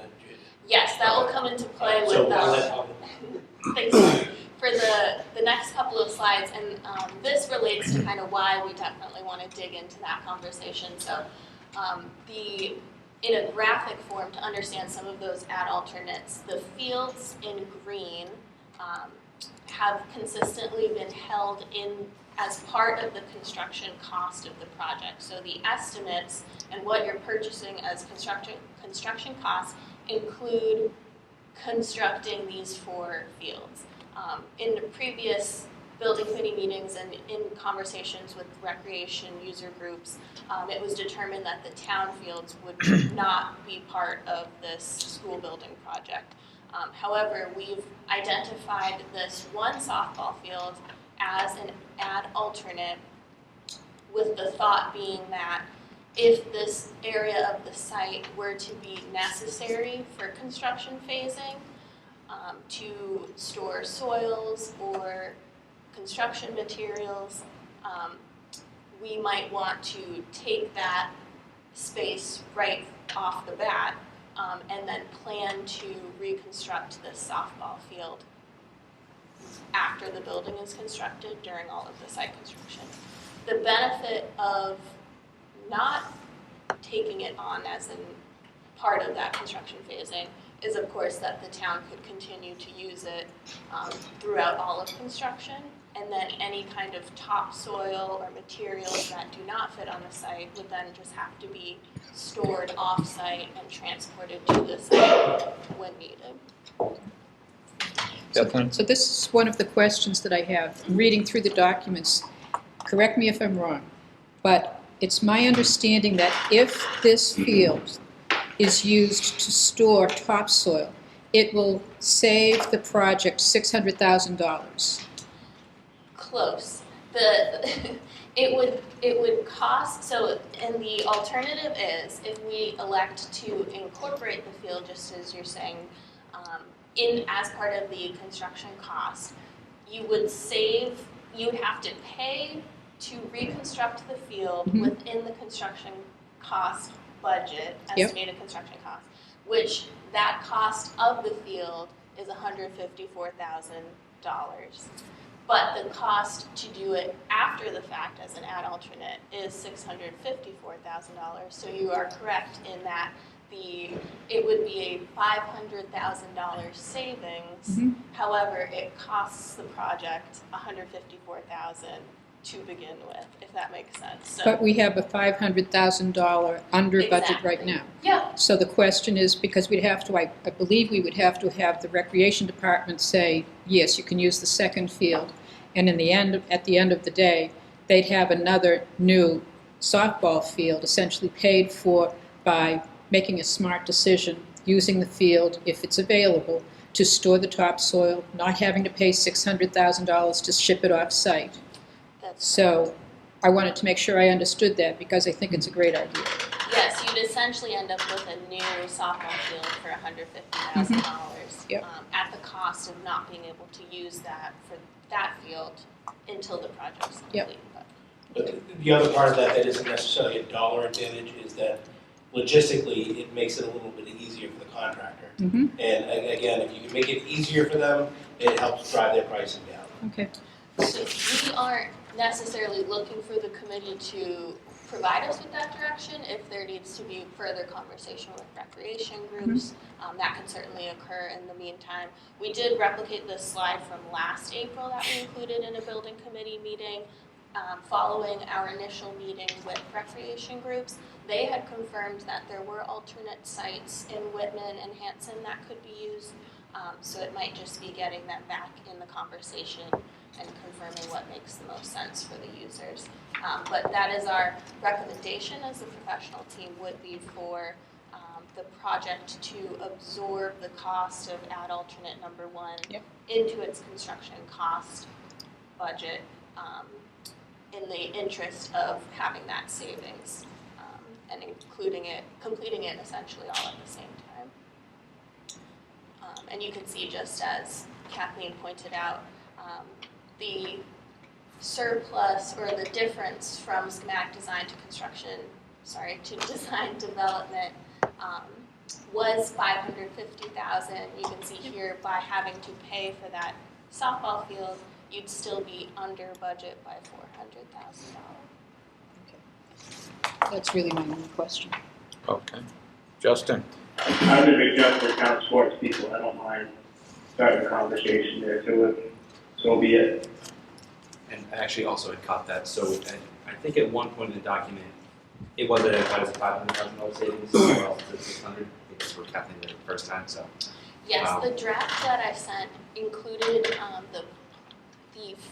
Yes, that will come into play with So I'll thanks for the next couple of slides, and this relates to kind of why we definitely want to dig into that conversation. So in a graphic form, to understand some of those add alternates, the fields in green have consistently been held in as part of the construction cost of the project. So the estimates and what you're purchasing as construction costs include constructing these 4 fields. In the previous building committee meetings and in conversations with recreation user groups, it was determined that the town fields would not be part of this school building project. However, we've identified this one softball field as an add alternate, with the thought being that if this area of the site were to be necessary for construction phasing, to store soils or construction materials, we might want to take that space right off the bat and then plan to reconstruct this softball field. after the building is constructed during all of the site construction. The benefit of not taking it on as in part of that construction phasing is, of course, that the town could continue to use it throughout all of construction, and then any kind of topsoil or materials that do not fit on the site would then just have to be stored off-site and transported to the site when needed. Kathleen? So this is one of the questions that I have. Reading through the documents, correct me if I'm wrong, but it's my understanding that if this field is used to store topsoil, it will save the project $600,000. Close. It would cost, so, and the alternative is, if we elect to incorporate the field, just as you're saying, as part of the construction cost, you would have to pay to reconstruct the field within the construction cost budget, estimated construction cost, which that cost of the field is $154,000. But the cost to do it after the fact as an ad alternate is $654,000. So you are correct in that it would be a $500,000 savings. However, it costs the project $154,000 to begin with, if that makes sense. So, But we have a $500,000 under budget right now. Yeah. So the question is, because we'd have to, I believe we would have to have the recreation department say, yes, you can use the second field. And at the end of the day, they'd have another new softball field essentially paid for by making a smart decision, using the field if it's available to store the topsoil, not having to pay $600,000 to ship it off-site. So I wanted to make sure I understood that because I think it's a great idea. Yes, you'd essentially end up with a new softball field for $150,000 at the cost of not being able to use that for that field until the project's complete. But the other part of that isn't necessarily a dollar advantage is that logistically it makes it a little bit easier for the contractor. And again, if you can make it easier for them, it helps drive their pricing down. Okay. So we aren't necessarily looking for the committee to provide us with that direction. If there needs to be further conversation with recreation groups, that can certainly occur in the meantime. We did replicate this slide from last April that we included in a building committee meeting. Following our initial meeting with recreation groups, they had confirmed that there were alternate sites in Whitman and Hanson that could be used. So it might just be getting them back in the conversation and confirming what makes the most sense for the users. But that is our recommendation as a professional team would be for the project to absorb the cost of ad alternate number one into its construction cost budget in the interest of having that savings and completing it essentially all at the same time. And you can see, just as Kathleen pointed out, the surplus or the difference from schematic design to design development was $550,000. You can see here, by having to pay for that softball field, you'd still be under budget by $400,000. That's really my only question. Okay. Justin? I'm a big Justin town sports people. I don't mind starting a conversation there too. So be it. And I actually also had caught that. So I think at one point in the document, it was identified as a $500,000 savings, or else it's 600. I think that's what Kathleen did the first time. So Yes, the draft that I sent included the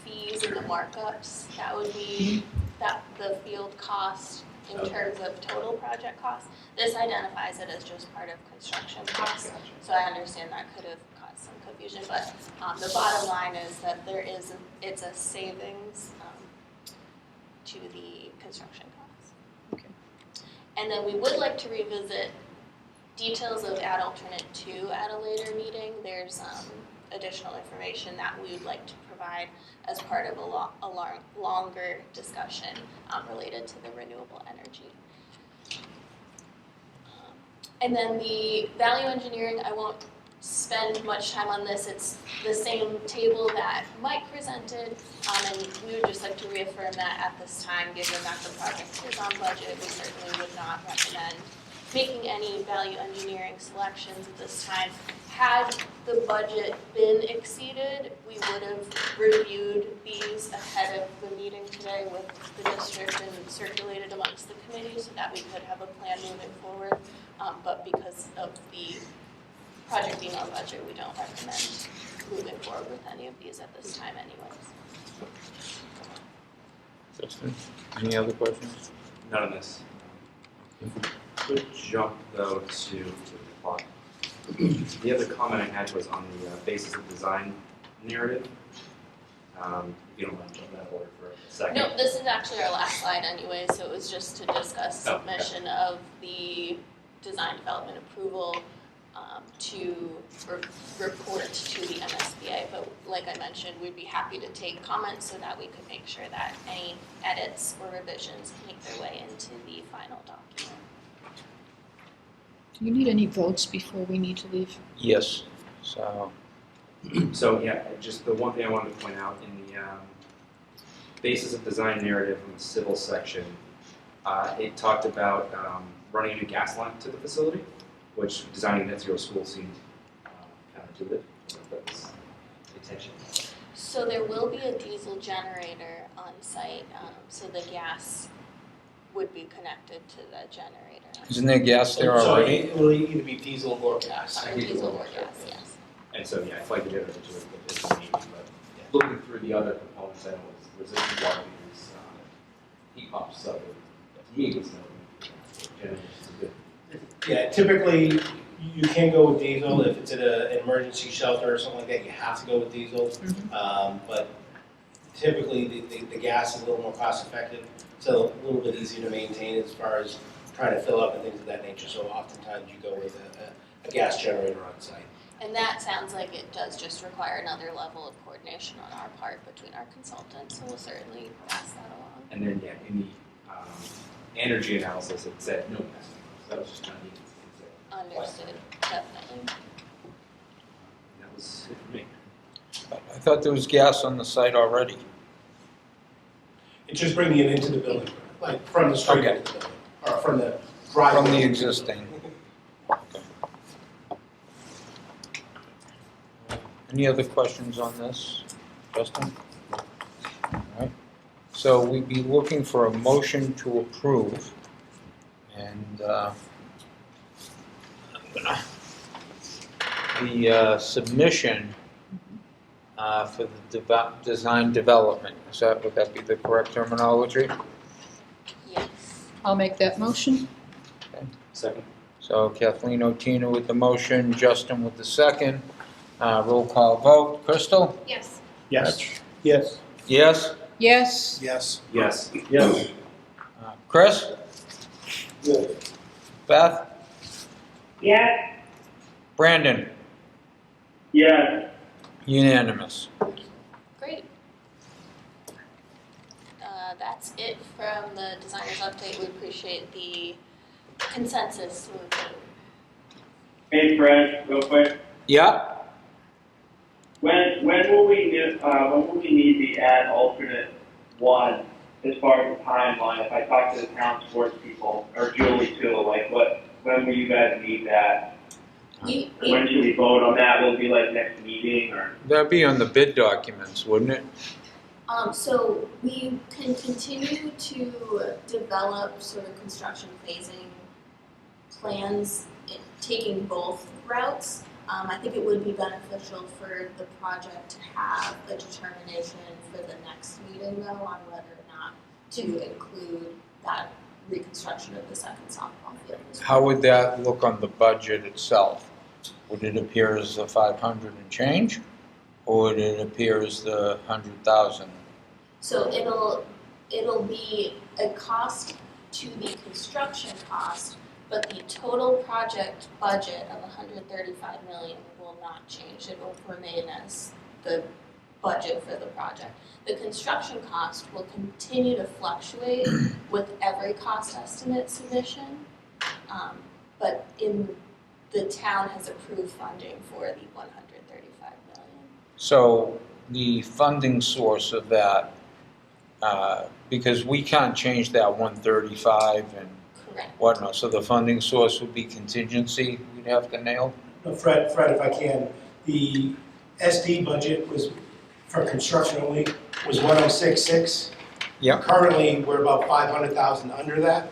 fees and the markups. That would be the field cost in terms of total project cost. This identifies it as just part of construction costs. So I understand that could have caused some confusion, but the bottom line is that it's a savings to the construction costs. Okay. And then we would like to revisit details of ad alternate 2 at a later meeting. There's additional information that we would like to provide as part of a longer discussion related to the renewable energy. And then the value engineering, I won't spend much time on this. It's the same table that Mike presented, and we would just like to reaffirm that at this time, given that the project is on budget, we certainly would not recommend making any value engineering selections at this time. Had the budget been exceeded, we would have reviewed these ahead of the meeting today with the district and circulated amongst the committee so that we could have a plan moving forward. But because of the project being on budget, we don't recommend moving forward with any of these at this time anyways. Justin, any other questions? None of this. Quick jump though to the plot. The other comment I had was on the basis of design narrative. If you don't mind jumping that order for a second. No, this is actually our last slide anyway, so it was just to discuss Oh, okay. submission of the design development approval to report to the MSBA. But like I mentioned, we'd be happy to take comments so that we could make sure that any edits or revisions make their way into the final document. Do you need any votes before we need to leave? Yes, so, So yeah, just the one thing I wanted to point out in the basis of design narrative in the civil section, it talked about running a new gas line to the facility, which designing net zero school seemed counterintuitive. That was attention. So there will be a diesel generator on site, so the gas would be connected to the generator. isn't there gas there So already? it will either be diesel or gas. Or diesel or gas, yes. And so yeah, I flagged the generator to it, but it's neat. But looking through the other components, I know was resistant water meters, heat pumps, so to me it was no generators is good. Yeah, typically, you can go with diesel if it's at an emergency shelter or something like that, you have to go with diesel. But typically, the gas is a little more cost effective, so a little bit easier to maintain as far as trying to fill up and things of that nature. So oftentimes you go with a gas generator on site. And that sounds like it does just require another level of coordination on our part between our consultants, so we'll certainly pass that along. And then yeah, in the energy analysis, it said no gas. So that was just kind of neat. Understood, definitely. That was it for me. I thought there was gas on the site already. It's just bringing it into the building, like from the street Okay. into the building, or from the driveway. From the existing. Any other questions on this, Justin? All right. So we'd be looking for a motion to approve, and the submission for the design development. Would that be the correct terminology? Yes. I'll make that motion. Second. So Kathleen Otina with the motion, Justin with the second. Roll call vote. Crystal? Yes. Yes. Yes. Yes? Yes? Yes. Yes. Yes. Chris? Yes. Beth? Yes, Brandon? Yes. Unanimous. Great. That's it from the designer's update. We appreciate the consensus moving forward. Hey, Fred, real quick. Yeah? When will we need the add alternate one as far as the timeline? If I talk to the town sports people, or Julie too, like when will you guys need that? We, And when should we vote on that? Will it be like next meeting or? That'd be on the bid documents, wouldn't it? So we can continue to develop sort of construction phasing plans, taking both routes. I think it would be beneficial for the project to have a determination for the next meeting though on whether or not to include that reconstruction of the second softball field. How would that look on the budget itself? Would it appear as the 500 and change? Or would it appear as the 100,000? So it'll be a cost to the construction cost, but the total project budget of 135 million will not change. It will remain as the budget for the project. The construction cost will continue to fluctuate with every cost estimate submission, but in the town has approved funding for the 135 million. So the funding source of that, because we can't change that 135 and Correct. whatnot, so the funding source would be contingency we'd have to nail? No, Fred, if I can, the SD budget was, for construction only, was 106.6. Yeah. Currently, we're about 500,000 under that.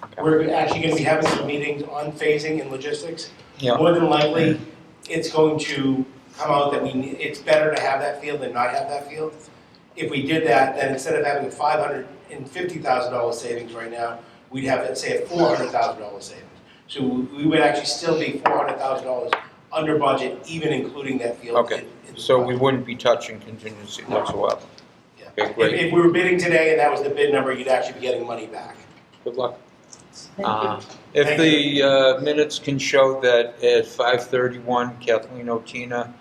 Okay. We're actually going to be having some meetings on phasing and logistics. Yeah. More than likely, it's going to come out that it's better to have that field than not have that field. If we did that, then instead of having a $550,000 savings right now, we'd have, say, a $400,000 savings. So we would actually still be $400,000 under budget, even including that field. Okay, so we wouldn't be touching contingency whatsoever. Yeah. Okay, great. If we were bidding today and that was the bid number, you'd actually be getting money back. Good luck. Thank you. If Thank the minutes can show that at 5:31, Kathleen Otina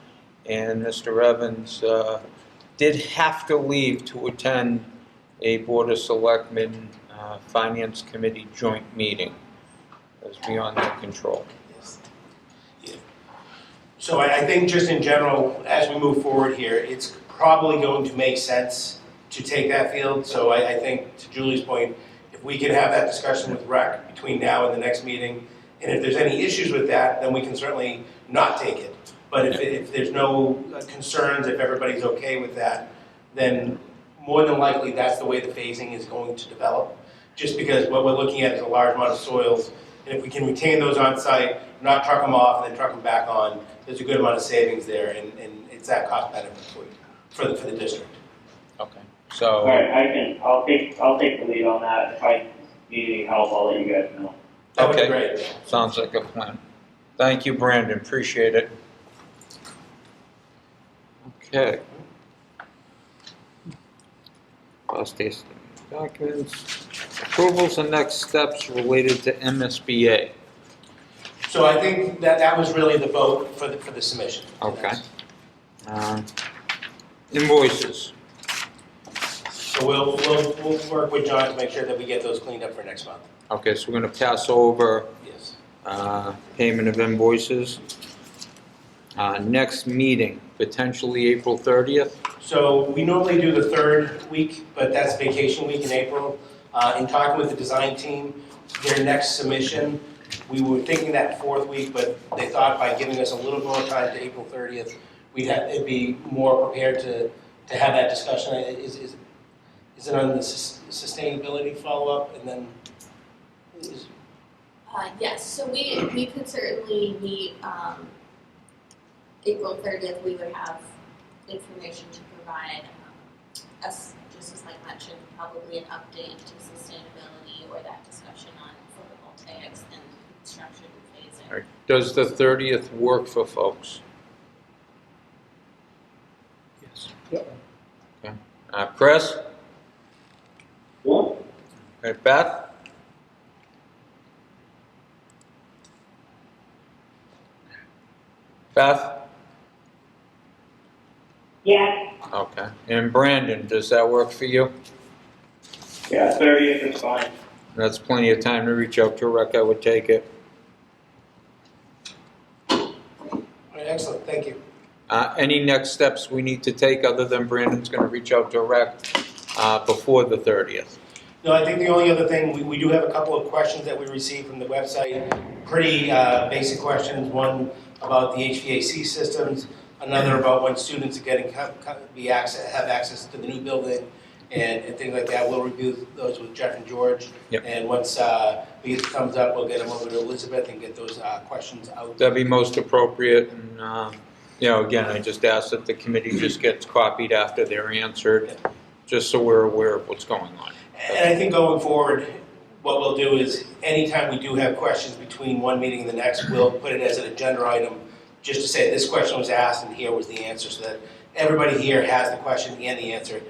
and Mr. Evans did have to leave to attend a Board of Selectmen Finance Committee joint meeting. That was beyond their control. Yes. Yeah. So I think just in general, as we move forward here, it's probably going to make sense to take that field. So I think, to Julie's point, if we can have that discussion with Rec between now and the next meeting, and if there's any issues with that, then we can certainly not take it. But if there's no concerns, if everybody's okay with that, then more than likely that's the way the phasing is going to develop. Just because what we're looking at is a large amount of soils, and if we can retain those on site, not truck them off and then truck them back on, there's a good amount of savings there, and it's that cost benefit for the district. Okay, All so, right, I'll take the lead on that. If I need any help, I'll let you guys know. That would be Okay. great. sounds like a plan. Thank you, Brandon, appreciate it. Okay. Last taste documents, approvals and next steps related to MSBA. So I think that was really the vote for the submission. Okay. Invoices. So we'll work with John to make sure that we get those cleaned up for next month. Okay, so we're gonna pass over Yes. payment of invoices. Next meeting, potentially April 30th. So we normally do the third week, but that's vacation week in April. In talking with the design team, their next submission, we were thinking that fourth week, but they thought by giving us a little more time to April 30th, it'd be more prepared to have that discussion. Is it on the sustainability follow-up, and then? Yes, so we could certainly meet, April 30th, we would have information to provide us, just as Mike mentioned, probably an update to sustainability or that discussion on photovoltaics and construction phasing. All right. Does the 30th work for folks? Yes. Okay. Chris? Cool. Okay, Beth? Beth? Yes, Okay. And Brandon, does that work for you? Yeah, 30th is fine. That's plenty of time to reach out to Rec, I would take it. All right, excellent, thank you. Any next steps we need to take other than Brandon's gonna reach out to Rec before the 30th? No, I think the only other thing, we do have a couple of questions that we received from the website. Pretty basic questions, one about the HVAC systems, another about when students are getting, have access to the new building, and things like that. We'll review those with Jeff and George. Yep. And once we get the thumbs up, we'll get them over to Elizabeth and get those questions out. That'd be most appropriate, and, again, I just ask that the committee just gets copied after they're answered, just so we're aware of what's going on. And I think going forward, what we'll do is, anytime we do have questions between one meeting and the next, we'll put it as an agenda item, just to say this question was asked and here was the answer, so that everybody here has the question and the answer.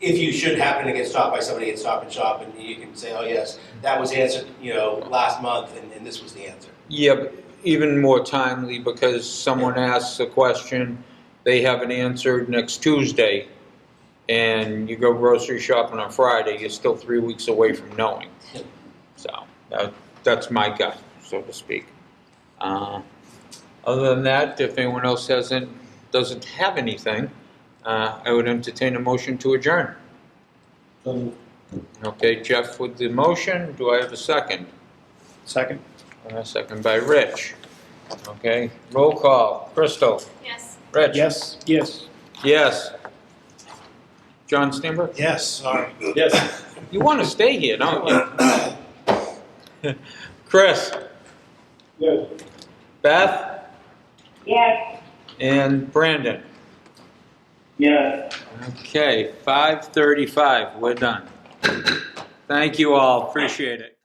If you should happen to get stopped by somebody at Stop and Shop, and you can say, oh yes, that was answered, last month, and this was the answer. Yeah, but even more timely, because someone asks a question, they have it answered next Tuesday, and you go grocery shopping on Friday, you're still 3 weeks away from knowing. So that's my gut, so to speak. Other than that, if anyone else doesn't have anything, I would entertain a motion to adjourn. Okay, Jeff with the motion. Do I have a second? Second? Second by Rich. Okay, roll call. Crystal? Yes. Rich? Yes. Yes. Yes. John Stimber? Yes, sorry. Yes. You want to stay here, don't you? Chris? Yes. Beth? Yes. And Brandon? Yeah. Okay, 5:35, we're done. Thank you all, appreciate it.